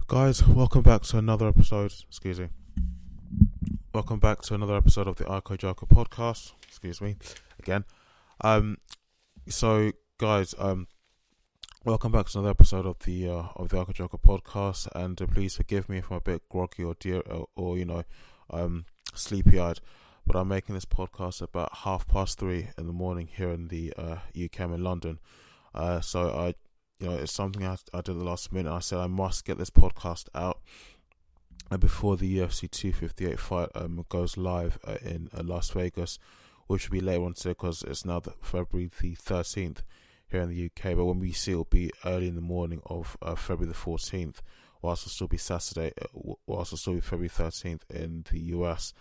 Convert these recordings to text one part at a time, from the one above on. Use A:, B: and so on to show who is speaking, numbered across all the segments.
A: Guys, welcome back to another episode. Excuse me. Welcome back to another episode of the Ojiako podcast. Excuse me, again. So guys, welcome back to another episode of the Ojiako podcast, and please forgive me if I'm a bit groggy or sleepy-eyed, but I'm making this podcast about 3:30 in the morning here in the UK. I'm in London, so it's something I did at the last minute. I said I must get this podcast out before the UFC 258 fight goes live in Las Vegas, which will be later on today because it's now February the 13th here in the UK. But when we see, it'll be early in the morning of February the 14th, whilst it'll still be February 13th in the US.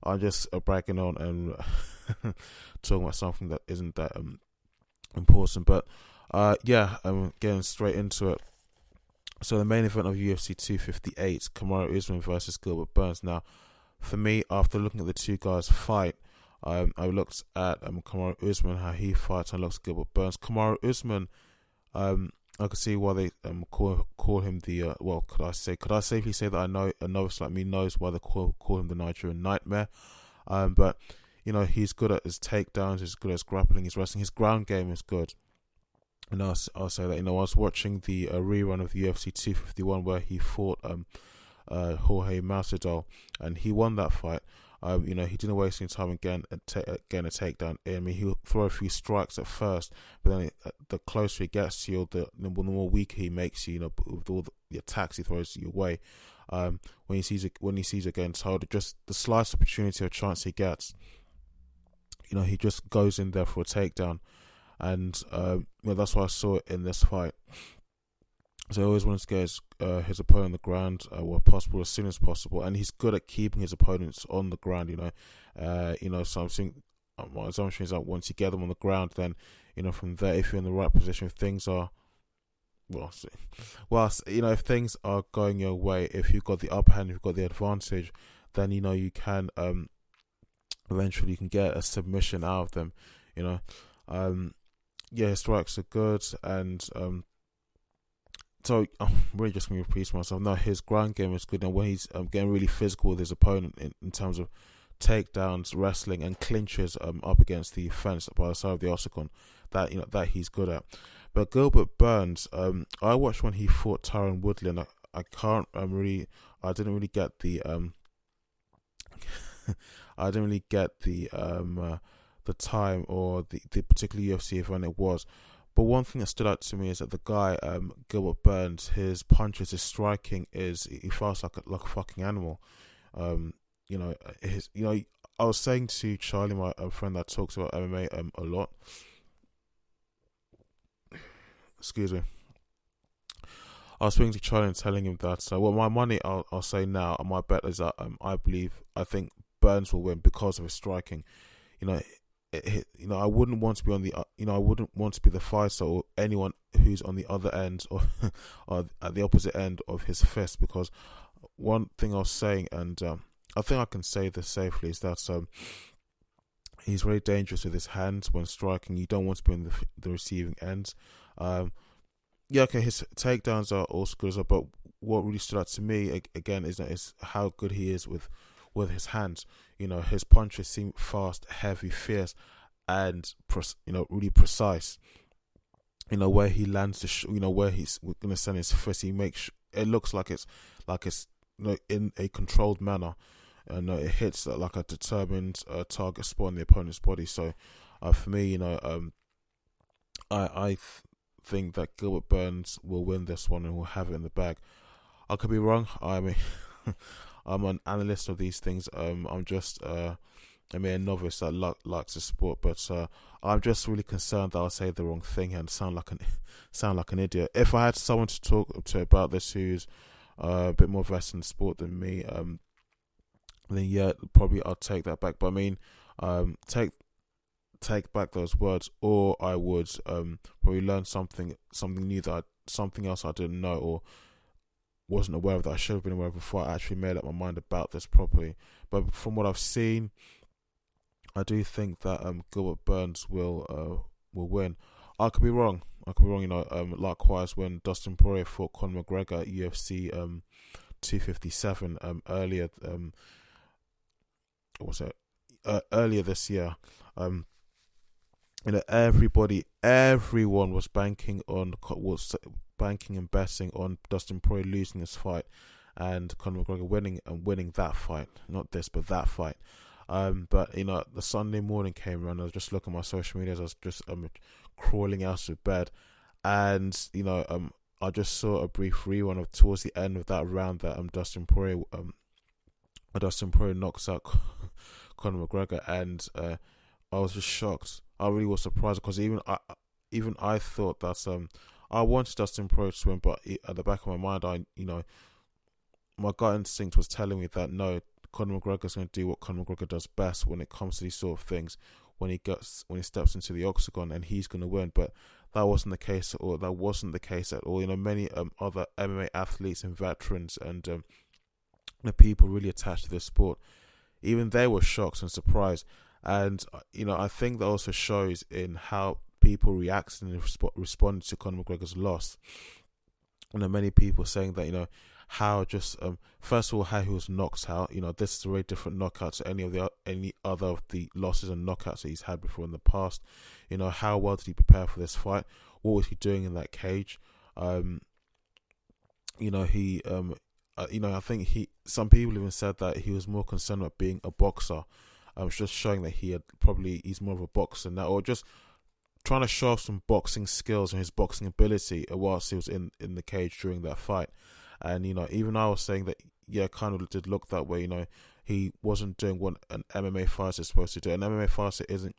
A: I'm just bragging on and talking about something that isn't that important, but I'm getting straight into it. So the main event of UFC 258, Kamaru Usman versus Gilbert Burns. Now, for me, after looking at the two guys fight, I looked at Kamaru Usman, how he fights, and I looked at Gilbert Burns. Kamaru Usman, I could see why they call him the could I safely say that a novice like me knows why they call him the Nigerian Nightmare. But he's good at his takedowns, he's good at his grappling, his wrestling, his ground game is good. And I'll say that, I was watching the rerun of the UFC 251 where he fought Jorge Masvidal, and he won that fight. He didn't waste any time again a takedown. I mean, he'll throw a few strikes at first, but then the closer he gets to you, the more weaker he makes you. With all the attacks he throws your way. When he sees again, so just the slightest opportunity or chance he gets, he just goes in there for a takedown. And that's why I saw it in this fight. So I always wanted to get his opponent on the ground where possible, as soon as possible. And he's good at keeping his opponents on the ground. So I'm seeing my assumption is that once you get them on the ground, then from there, if you're in the right position, if things are if things are going your way, if you've got the upper hand, if you've got the advantage, then you can eventually you can get a submission out of them. His strikes are good, and so I'm really just going to repeat myself. No, his ground game is good, and when he's getting really physical with his opponent in terms of takedowns, wrestling, and clinches up against the fence by the side of the octagon, that he's good at. But Gilbert Burns, I watched when he fought Tyron Woodley, and I didn't really get the the time or the particular UFC event it was. But one thing that stood out to me is that the guy, Gilbert Burns, his punches, his striking he fights like a fucking animal. I was saying to Charlie, my friend that talks about MMA a lot. Excuse me. I was speaking to Charlie and telling him that. So, my money, I'll say now, and my bet is that I think Burns will win because of his striking. I wouldn't want to be I wouldn't want to be the fighter or anyone who's on the other end or at the opposite end of his fist, because one thing I was saying, and I think I can say this safely, is that he's very dangerous with his hands when striking. You don't want to be on the receiving end. His takedowns are also good as well, but what really stood out to me again is how good he is with his hands. His punches seem fast, heavy, fierce, and really precise. Where he lands where he's going to send his fist, he makes it looks like it's in a controlled manner, and it hits like a determined target spot in the opponent's body. So for me, I think that Gilbert Burns will win this one and will have it in the bag. I could be wrong. I mean, I'm an analyst of these things. I'm just a novice that likes the sport, but I'm just really concerned that I'll say the wrong thing and sound like an idiot. If I had someone to talk to about this who's a bit more vested in the sport than me, then yeah, probably I'll take that back. But I mean, take back those words, or I would probably learn something new, something else I didn't know or wasn't aware of, that I should have been aware of before I actually made up my mind about this properly. But from what I've seen, I do think that Gilbert Burns will win. I could be wrong. I could be wrong. Likewise when Dustin Poirier fought Conor McGregor at UFC 257 earlier earlier this year. Everyone was banking and betting on Dustin Poirier losing this fight and Conor McGregor winning that fight. Not this, but that fight. But the Sunday morning came around. I was just looking at my social media as I was just crawling out of bed, and I just saw a brief rerun of towards the end of that round that Dustin Poirier knocks out Conor McGregor, and I was just shocked. I really was surprised because even I thought that I wanted Dustin Poirier to win, but at the back of my mind, my gut instinct was telling me that no, Conor McGregor is going to do what Conor McGregor does best when it comes to these sort of things. When he steps into the octagon, and he's going to win. But that wasn't the case at all. Many other MMA athletes and veterans and the people really attached to this sport, even they were shocked and surprised. And I think that also shows in how people reacted and responded to Conor McGregor's loss. Many people saying that how just first of all how he was knocked out. This is a very different knockout to any other of the losses and knockouts that he's had before in the past. How well did he prepare for this fight? What was he doing in that cage? I think some people even said that he was more concerned about being a boxer. Just showing that he's more of a boxer now, or just trying to show off some boxing skills and his boxing ability whilst he was in the cage during that fight. And even I was saying that kind of did look that way. He wasn't doing what an MMA fighter is supposed to do. An MMA fighter isn't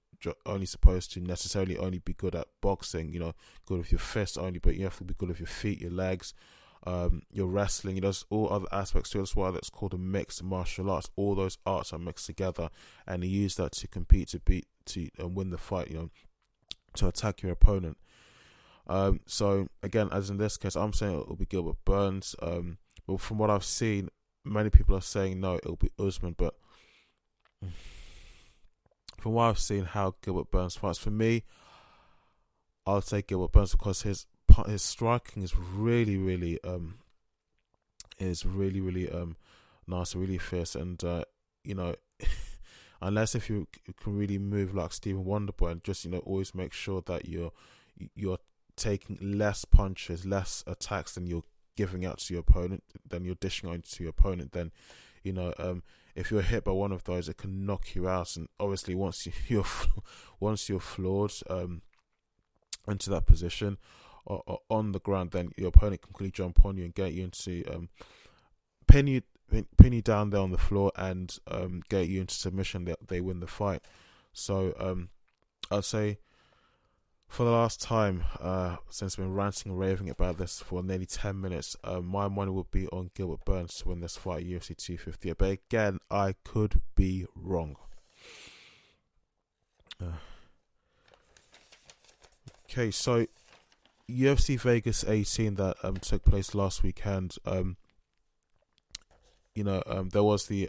A: only supposed to necessarily only be good at boxing, good with your fists only, but you have to be good with your feet, your legs, your wrestling. There's all other aspects to it. That's why that's called a mixed martial arts. All those arts are mixed together, and he used that to compete, to win the fight. To attack your opponent. So again, as in this case, I'm saying it will be Gilbert Burns. But from what I've seen, many people are saying no, it'll be Usman. But from what I've seen, how Gilbert Burns fights, for me, I'll say Gilbert Burns because his striking is really nice, really fierce, and unless if you can really move like Stephen Wonderboy and just always make sure that you're taking less punches, less attacks than you're giving out to your opponent, then you're dishing out to your opponent, then if you're hit by one of those, it can knock you out. And obviously once you're floored into that position or on the ground, then your opponent can quickly jump on you and get you into pin you down there on the floor and get you into submission. That they win the fight. So I'd say for the last time since I've been ranting and raving about this for nearly 10 minutes, my money would be on Gilbert Burns to win this fight, UFC 250. But again, I could be wrong. Okay, so UFC Vegas 18 that took place last weekend. There was the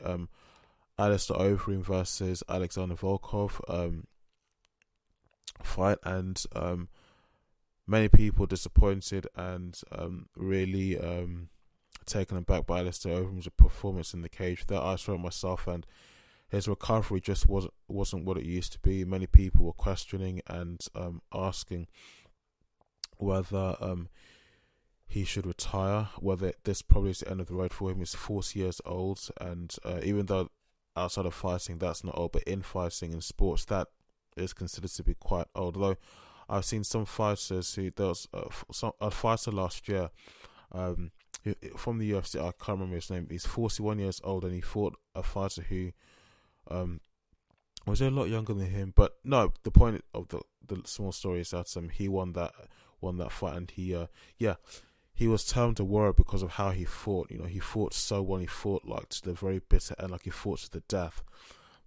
A: Alistair Overeem versus Alexander Volkov fight, and many people disappointed and really taken aback by Alistair Overeem's performance in the cage. That I saw it myself, and his recovery just wasn't what it used to be. Many people were questioning and asking whether he should retire, whether this probably is the end of the road for him. He's 40 years old, and even though outside of fighting that's not old, but in fighting and sports that is considered to be quite old. Although I've seen some fighters who, there was a fighter last year from the UFC, I can't remember his name, he's 41 years old, and he fought a fighter who was a lot younger than him. But no, the point of the small story is that he won that fight, and he was termed a warrior because of how he fought. He fought so well. He fought like to the very bitter end, like he fought to the death.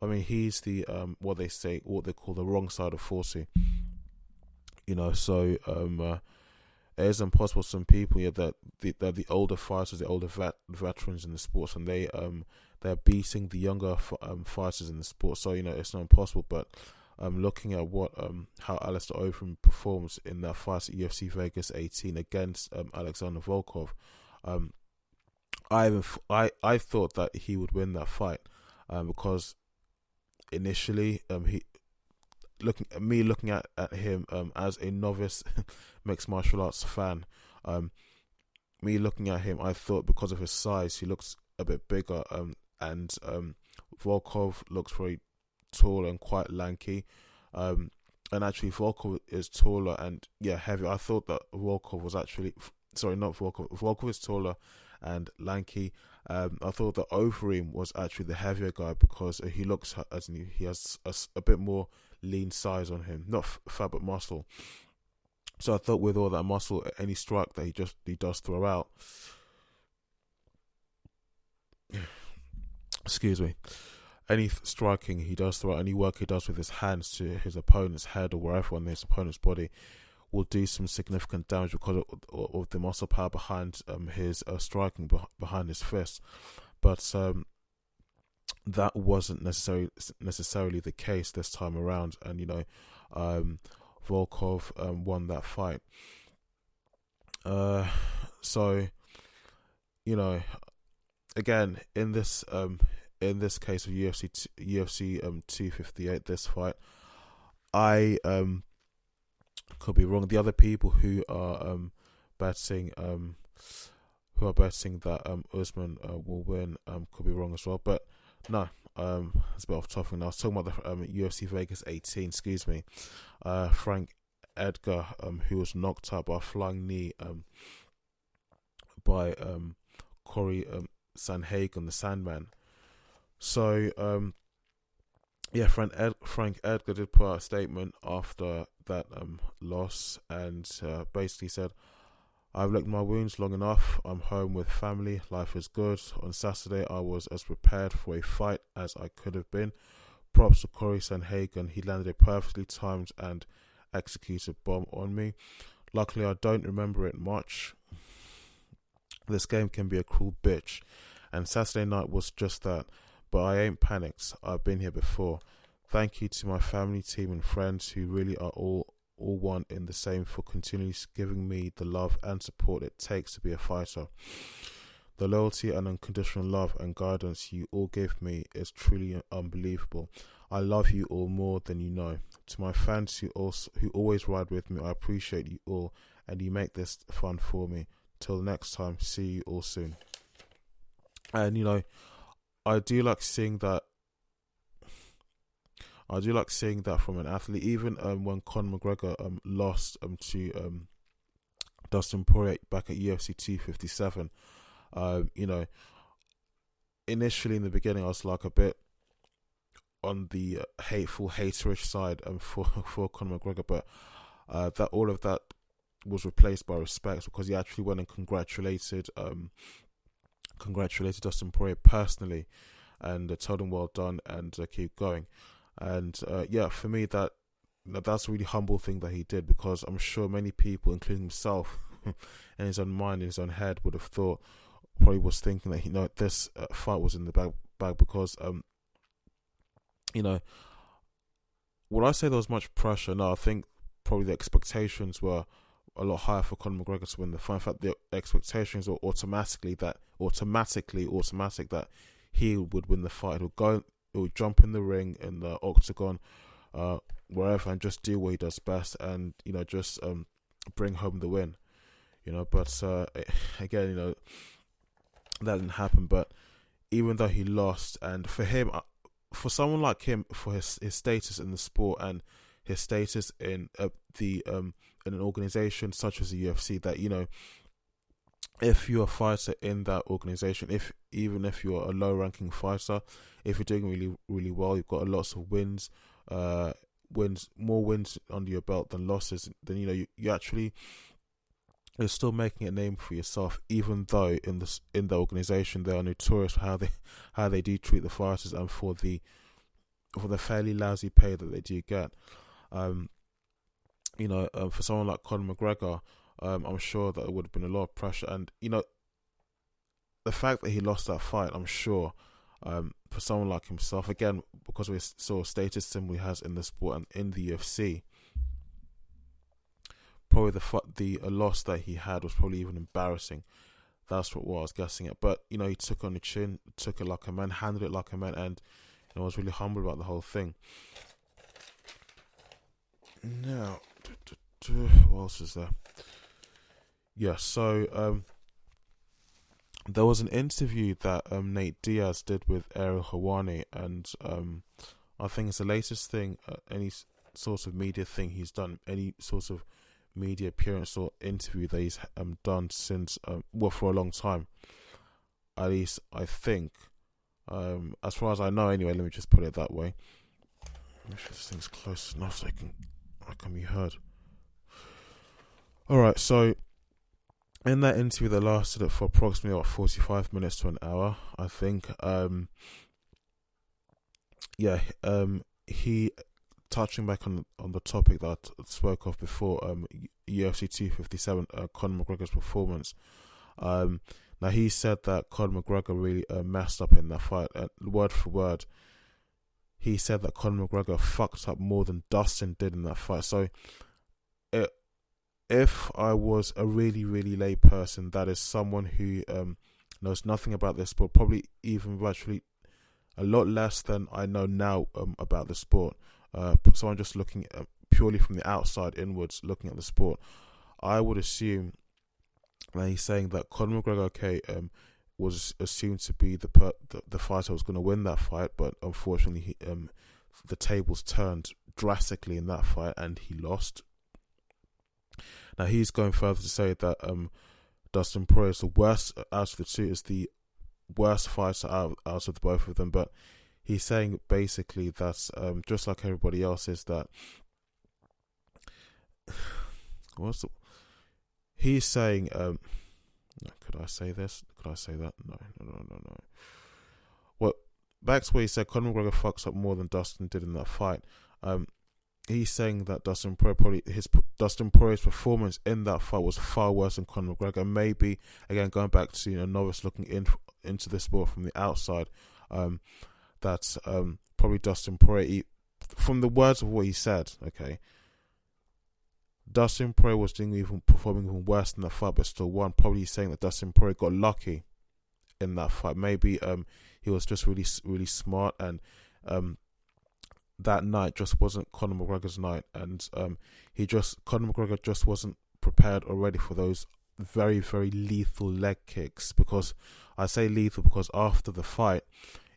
A: I mean, he's the what they call the wrong side of 40. So it is impossible. Some people, that they're the older fighters, the older veterans in the sports, and they're beating the younger fighters in the sport. So it's not impossible, but looking at what how Alistair Overeem performs in that fight at UFC Vegas 18 against Alexander Volkov, I thought that he would win that fight, because initially looking at him as a novice mixed martial arts fan, me looking at him, I thought because of his size he looks a bit bigger, and Volkov looks very tall and quite lanky, and actually Volkov is taller and heavy. I thought that Volkov was actually not Volkov. Volkov is taller and lanky. I thought that Overeem was actually the heavier guy because he looks as he has a bit more lean size on him, not fat but muscle. So I thought with all that muscle, any strike that he does throw out, excuse me, any striking he does throw out, any work he does with his hands to his opponent's head or wherever on his opponent's body, will do some significant damage because of the muscle power behind his striking, behind his fist. But that wasn't necessarily the case this time around, and Volkov won that fight. So again, in this case of UFC 258, this fight, I could be wrong. The other people who are betting that Usman will win could be wrong as well. But no, it's a bit off topic now. I was talking about the UFC Vegas 18. Excuse me. Frank Edgar, who was knocked out by a flying knee by Cory Sandhagen, the Sandman. So Frank Edgar did put out a statement after that loss, and basically said, "I've licked my wounds long enough. I'm home with family. Life is good. On Saturday, I was as prepared for a fight as I could have been. Props to Cory Sandhagen. He landed a perfectly timed and executed bomb on me. Luckily, I don't remember it much. This game can be a cruel bitch, and Saturday night was just that. But I ain't panicked. I've been here before. Thank you to my family, team and friends who really are all one in the same for continually giving me the love and support it takes to be a fighter. The loyalty and unconditional love and guidance you all give me is truly unbelievable. I love you all more than you know. To my fans who always ride with me, I appreciate you all, and you make this fun for me. Till next time, see you all soon." And I do like seeing that. From an athlete. Even when Conor McGregor lost to Dustin Poirier back at UFC 257, initially in the beginning I was like a bit on the haterish side for Conor McGregor, but that all of that was replaced by respect, because he actually went and congratulated Dustin Poirier personally, and told him well done and keep going. And for me that's a really humble thing that he did, because I'm sure many people, including himself, in his own mind, in his own head, would have probably was thinking that this fight was in the bag because would I say there was much pressure? No, I think probably the expectations were a lot higher for Conor McGregor to win the fight. In fact, the expectations were automatic that he would win the fight. He would jump in the ring, in the octagon, wherever, and just do what he does best, and just bring home the win. But again, that didn't happen. But even though he lost, and for him, for someone like him, for his status in the sport and his status in in an organization such as the UFC, that if you're a fighter in that organization, even if you're a low-ranking fighter, if you're doing really, really well, you've got lots of wins, more wins under your belt than losses, then you actually, you're still making a name for yourself, even though in the organization they are notorious for how they do treat the fighters, and for the fairly lousy pay that they do get. For someone like Conor McGregor, I'm sure that it would have been a lot of pressure, and the fact that he lost that fight, I'm sure For someone like himself, again, because of his sort of status symbol he has in the sport and in the UFC, probably the loss that he had was probably even embarrassing. That's what I was guessing at. But, he took on the chin, took it like a man, handled it like a man, and was really humble about the whole thing. Now, what else is there? Yeah, so there was an interview that Nate Diaz did with Ariel Helwani, and I think it's the latest thing, any sort of media thing he's done, any sort of media appearance or interview that he's done since, for a long time. At least, I think. As far as I know, anyway, let me just put it that way. Make sure this thing's close enough so I can be heard. Alright, so in that interview that lasted for approximately 45 minutes to an hour, I think, he, touching back on the topic that I spoke of before, UFC 257, Conor McGregor's performance. Now, he said that Conor McGregor really messed up in that fight. Word for word, he said that Conor McGregor fucked up more than Dustin did in that fight. So, if I was a really, really lay person, that is someone who knows nothing about this sport, probably even virtually a lot less than I know now about the sport. So I'm just looking purely from the outside inwards, looking at the sport. I would assume that he's saying that Conor McGregor, was assumed to be the fighter who was going to win that fight, but unfortunately, the tables turned drastically in that fight, and he lost. Now he's going further to say that Dustin Poirier is the worst out of the two, is the worst fighter out of the both of them, but he's saying basically that just like everybody else is that he's saying could I say this? Could I say that? No. Well, back to what he said, Conor McGregor fucks up more than Dustin did in that fight. He's saying that Dustin Poirier's performance in that fight was far worse than Conor McGregor. And maybe, again, going back to novice looking into this sport from the outside, that's probably Dustin Poirier, from the words of what he said, okay, Dustin Poirier was performing even worse than that fight, but still won. Probably saying that Dustin Poirier got lucky in that fight. Maybe he was just really, really smart, and that night just wasn't Conor McGregor's night, and Conor McGregor just wasn't prepared already for those very, very lethal leg kicks. Because I say lethal because after the fight,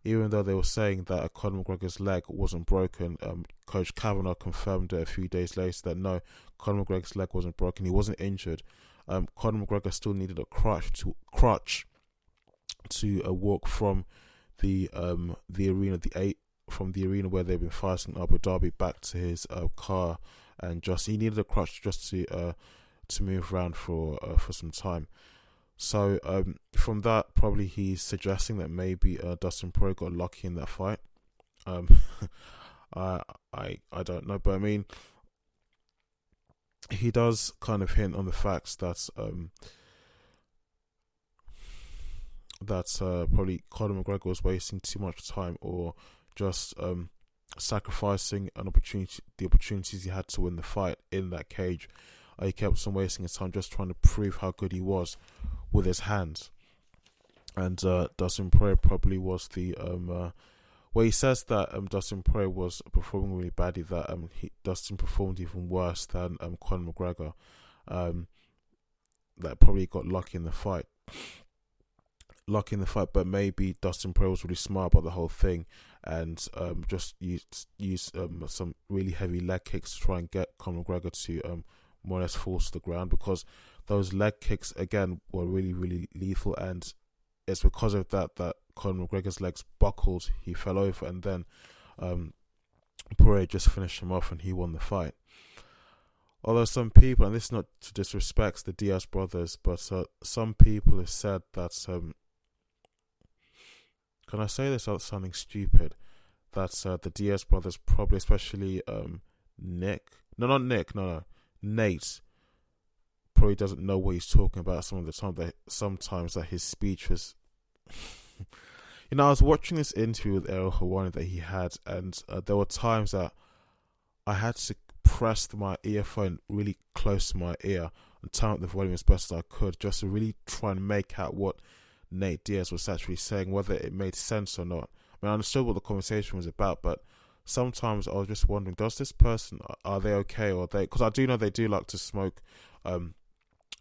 A: even though they were saying that Conor McGregor's leg wasn't broken, Coach Kavanagh confirmed it a few days later that no, Conor McGregor's leg wasn't broken. He wasn't injured. Conor McGregor still needed a crutch to walk from the arena, from the arena where they've been fighting in Abu Dhabi back to his car, and he needed a crutch just to move around for some time. So from that, probably he's suggesting that maybe Dustin Poirier got lucky in that fight. I don't know, but I mean, he does kind of hint on the facts that probably Conor McGregor was wasting too much time, or just sacrificing the opportunities he had to win the fight in that cage. He kept on wasting his time just trying to prove how good he was with his hands. And Dustin Poirier probably was the he says that Dustin Poirier was performing really badly, that Dustin performed even worse than Conor McGregor, that probably got lucky in the fight, but maybe Dustin Poirier was really smart about the whole thing, and just use some really heavy leg kicks to try and get Conor McGregor to more or less fall to the ground, because those leg kicks again were really, really lethal, and it's because of that Conor McGregor's legs buckled, he fell over, and then Poirier just finished him off and he won the fight. Although some people, and this is not to disrespect the Diaz brothers, but some people have said that can I say this without sounding stupid, that the Diaz brothers probably, especially Nate probably doesn't know what he's talking about some of the time, that sometimes that his speech was I was watching this interview with Errol Hawani that he had, and there were times that I had to press my earphone really close to my ear and turn up the volume as best as I could, just to really try and make out what Nate Diaz was actually saying, whether it made sense or not. I mean, I understood what the conversation was about, but sometimes I was just wondering, does this person, are they okay, or because I do know they do like to smoke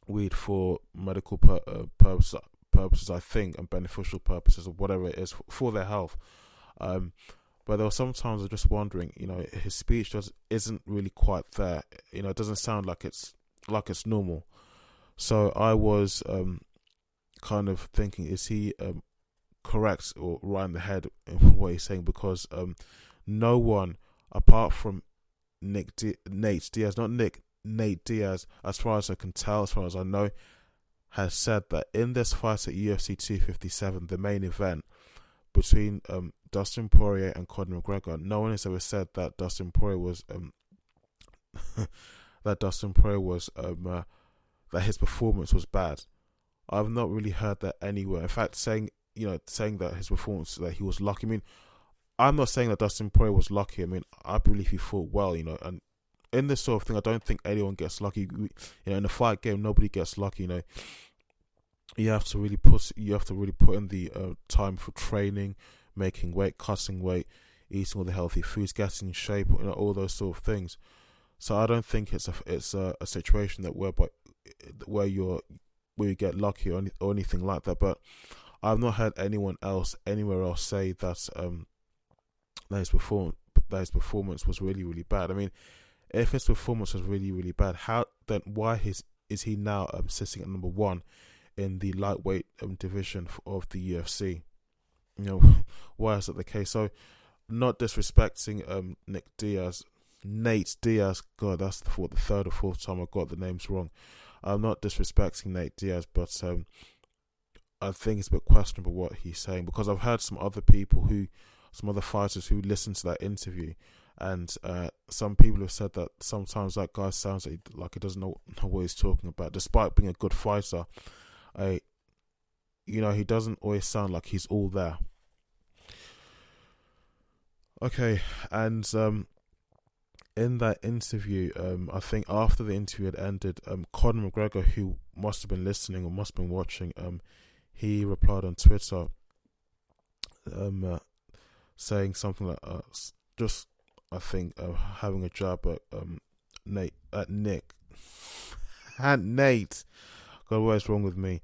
A: weed for medical purposes, I think, and beneficial purposes, or whatever it is, for their health. But there were sometimes I was just wondering, his speech just isn't really quite there. It doesn't sound like it's normal. So I was kind of thinking, is he correct or right in the head in what he's saying? Because no one apart from Nate Diaz, Nate Diaz, as far as I can tell, as far as I know, has said that in this fight at UFC 257, the main event between Dustin Poirier and Conor McGregor, no one has ever said that Dustin Poirier was that his performance was bad. I've not really heard that anywhere. In fact, saying that his performance, that he was lucky. I mean, I'm not saying that Dustin Poirier was lucky. I mean, I believe he fought well, and in this sort of thing, I don't think anyone gets lucky. In a fight game, nobody gets lucky. You have to really put in the time for training, making weight, cutting weight, eating all the healthy foods, getting in shape, all those sort of things. So I don't think it's a situation that where you get lucky or anything like that. But I've not heard anyone else anywhere else say that his performance was really, really bad. I mean, if his performance was really, really bad, why is he now sitting at number 1 in the lightweight division of the UFC? Why is that the case? So, not disrespecting Nate Diaz. God, that's the third or fourth time I got the names wrong. I'm not disrespecting Nate Diaz, but I think it's a bit questionable what he's saying, because I've heard some other fighters who listened to that interview, and some people have said that sometimes that guy sounds like he doesn't know what he's talking about, despite being a good fighter. He doesn't always sound like he's all there. Okay, and in that interview, I think after the interview had ended, Conor McGregor, who must have been listening or must have been watching, he replied on Twitter, saying something like, just, I think, having a jab at Nick. And Nate, God, what is wrong with me?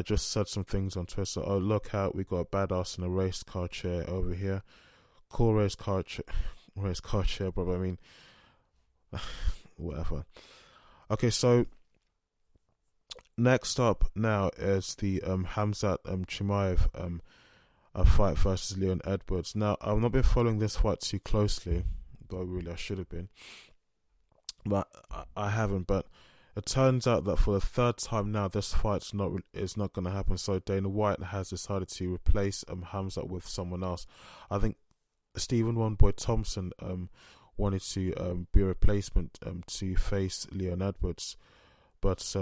A: Just said some things on Twitter. Oh, look out, we got a badass in a race car chair over here. Cool race car chair, bro. I mean, whatever. Okay, so next up now is the Khamzat Chimaev fight versus Leon Edwards. Now, I've not been following this fight too closely, though really I should have been, but I haven't. But it turns out that for the third time now, this fight's not going to happen. So Dana White has decided to replace Khamzat with someone else. I think Stephen One Boy Thompson wanted to be a replacement to face Leon Edwards, but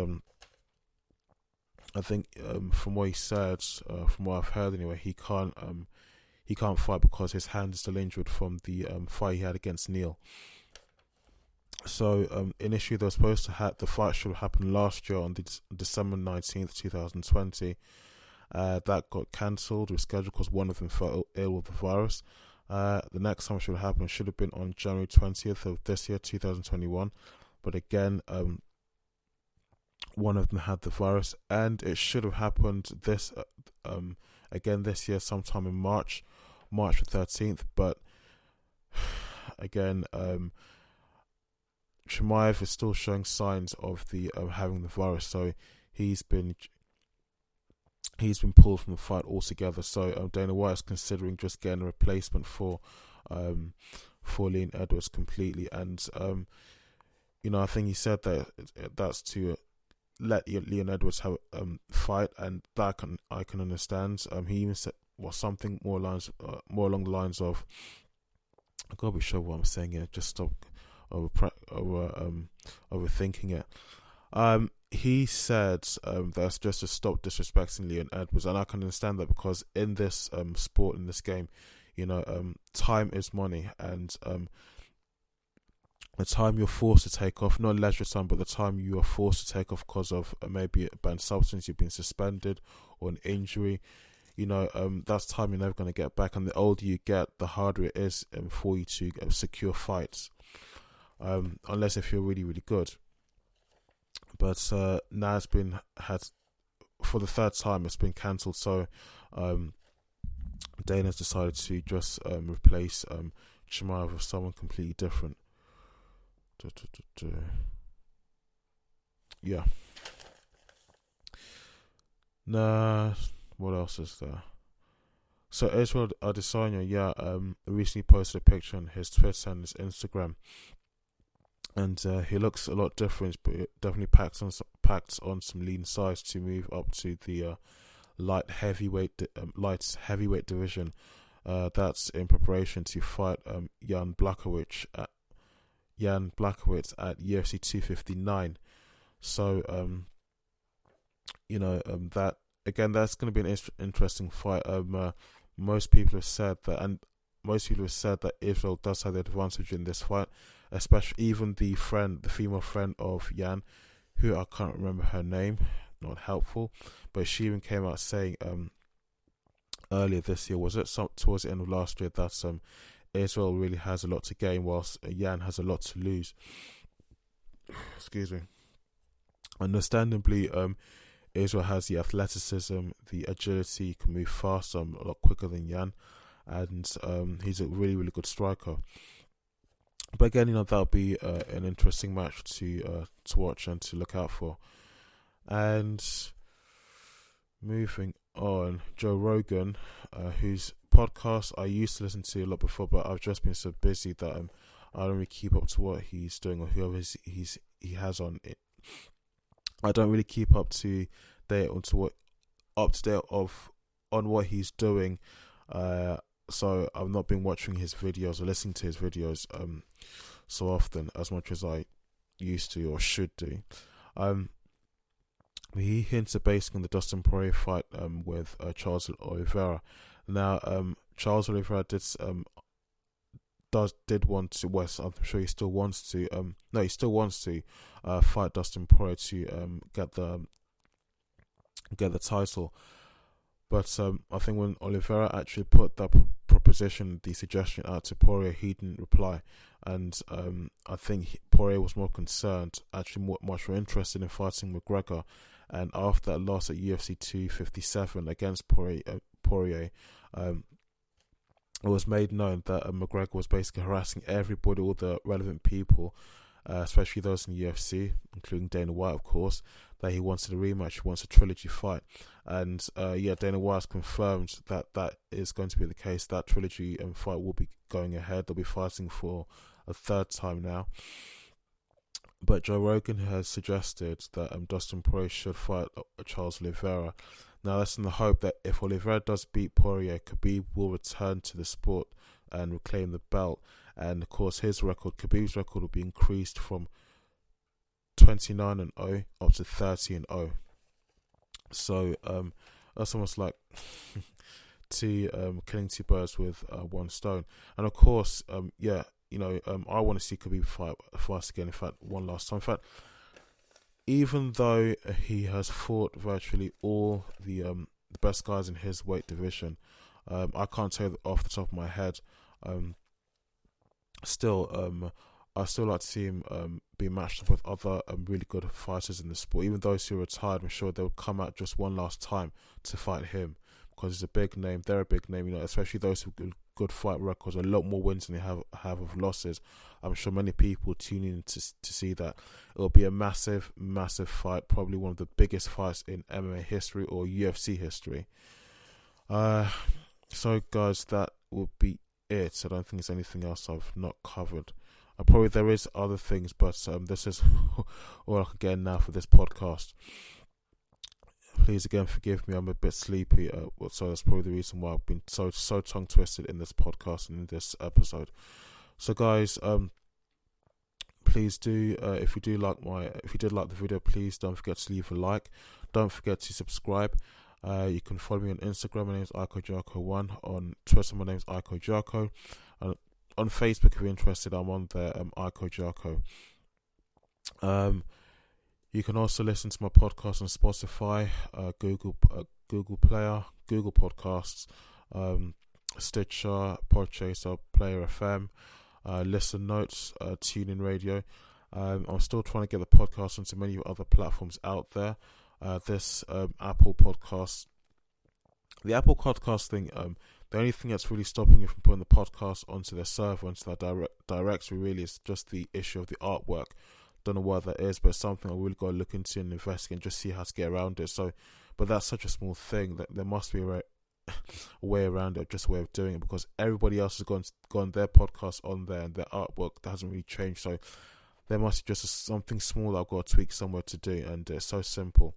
A: I think from what he said, from what I've heard anyway, he can't fight because his hand is still injured from the fight he had against Neil. So initially they were supposed to the fight should have happened last year on December 19th, 2020. That got cancelled, rescheduled because one of them fell ill with the virus. The next time it should have been on January 20th of this year, 2021. But again, one of them had the virus, and it should have happened again this year, sometime in March the 13th. But again, Chimaev is still showing signs of the having the virus, so he's been pulled from the fight altogether. So Dana White is considering just getting a replacement for Leon Edwards completely, and I think he said that that's to let Leon Edwards have fight, and that I can understand. He even said something more along the lines of, I gotta be sure what I'm saying here. Just stop overthinking it. He said that's just to stop disrespecting Leon Edwards, and I can understand that because in this sport, in this game, time is money, and the time you're forced to take off, not leisure time, but the time you are forced to take off because of maybe a banned substance, you've been suspended, or an injury, that's time you're never going to get back. And the older you get, the harder it is for you to secure fights, unless if you're really, really good. But now it's been for the third time, it's been cancelled. So Dana's decided to just replace Chimaev with someone completely different. Yeah. Nah, what else is there? So Israel Adesanya, recently posted a picture on his Twitter and his Instagram, and he looks a lot different, but it definitely packs on some lean size to move up to the light heavyweight division. That's in preparation to fight Jan Blachowicz at UFC 259. So that again, that's going to be an interesting fight. Most people have said that Israel does have the advantage in this fight, especially even the female friend of Jan, who I can't remember her name, not helpful, but she even came out saying earlier this year, was it towards the end of last year, that Israel really has a lot to gain whilst Jan has a lot to lose. Excuse me. Understandably, Israel has the athleticism, the agility, can move fast, a lot quicker than Jan, and he's a really, really good striker. But again, that'll be an interesting match to watch and to look out for. And moving on, Joe Rogan, whose podcast I used to listen to a lot before, but I've just been so busy that I don't really keep up to what he's doing or whoever he has on it. I don't really keep up to date on what he's doing. So I've not been watching his videos or listening to his videos so often as much as I used to or should do. He hinted basically on the Dustin Poirier fight with Charles Oliveira. Now, Charles Oliveira did want to. Well, I'm sure he still wants to. He still wants to fight Dustin Poirier to get the title. But I think when Oliveira actually put that proposition, the suggestion out to Poirier, he didn't reply. And I think Poirier was more concerned, actually much more interested in fighting McGregor. And after that loss at UFC 257 against Poirier, it was made known that McGregor was basically harassing everybody, all the relevant people, especially those in the UFC, including Dana White, of course, that he wanted a rematch, he wants a trilogy fight. And Dana White has confirmed that is going to be the case. That trilogy fight will be going ahead. They'll be fighting for a third time now. But Joe Rogan has suggested that Dustin Poirier should fight Charles Oliveira. Now that's in the hope that if Oliveira does beat Poirier, Khabib will return to the sport and reclaim the belt. And of course, Khabib's record will be increased from 29-0 up to 30-0. So that's almost like killing two birds with one stone. And of course, I want to see Khabib fight again. In fact, one last time. In fact, even though he has fought virtually all the best guys in his weight division, I can't tell you off the top of my head. I still like to see him be matched up with other really good fighters in the sport. Even those who are retired, I'm sure they'll come out just one last time to fight him, because he's a big name. They're a big name, especially those who have good fight records, a lot more wins than they have of losses. I'm sure many people tune in to see that. It'll be a massive, massive fight, probably one of the biggest fights in MMA history or UFC history. So guys, that will be it. I don't think there's anything else I've not covered. Probably there is other things, but this is all I can get now for this podcast. Please again forgive me, I'm a bit sleepy, so that's probably the reason why I've been so tongue twisted in this podcast and in this episode. So guys, please do, if you did like the video, please don't forget to leave a like. Don't forget to subscribe. You can follow me on Instagram. My name is Ojiako1. On Twitter, my name is Ojiako. On Facebook, if you're interested, I'm on there, Ojiako. You can also listen to my podcast on Spotify, Google Player, Google Podcasts, Stitcher, Podchaser, Player FM, Listen Notes, TuneIn Radio. I'm still trying to get the podcast onto many other platforms out there. This Apple Podcast, the Apple Podcast thing, the only thing that's really stopping you from putting the podcast onto their server, onto their directory, really is just the issue of the artwork. Don't know what that is, but it's something I really got to look into and investigate and just see how to get around it. So, but that's such a small thing that there must be a way around it, just a way of doing it, because everybody else has gone their podcast on there and their artwork that hasn't really changed. So there must be just something small that I've got to tweak somewhere to do, and it's so simple.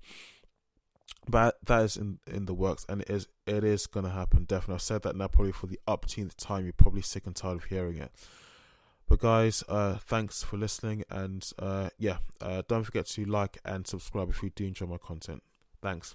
A: But that is in the works, and it is going to happen, definitely. I've said that now probably for the upteenth time. You're probably sick and tired of hearing it. But guys, thanks for listening, and don't forget to like and subscribe if you do enjoy my content. Thanks.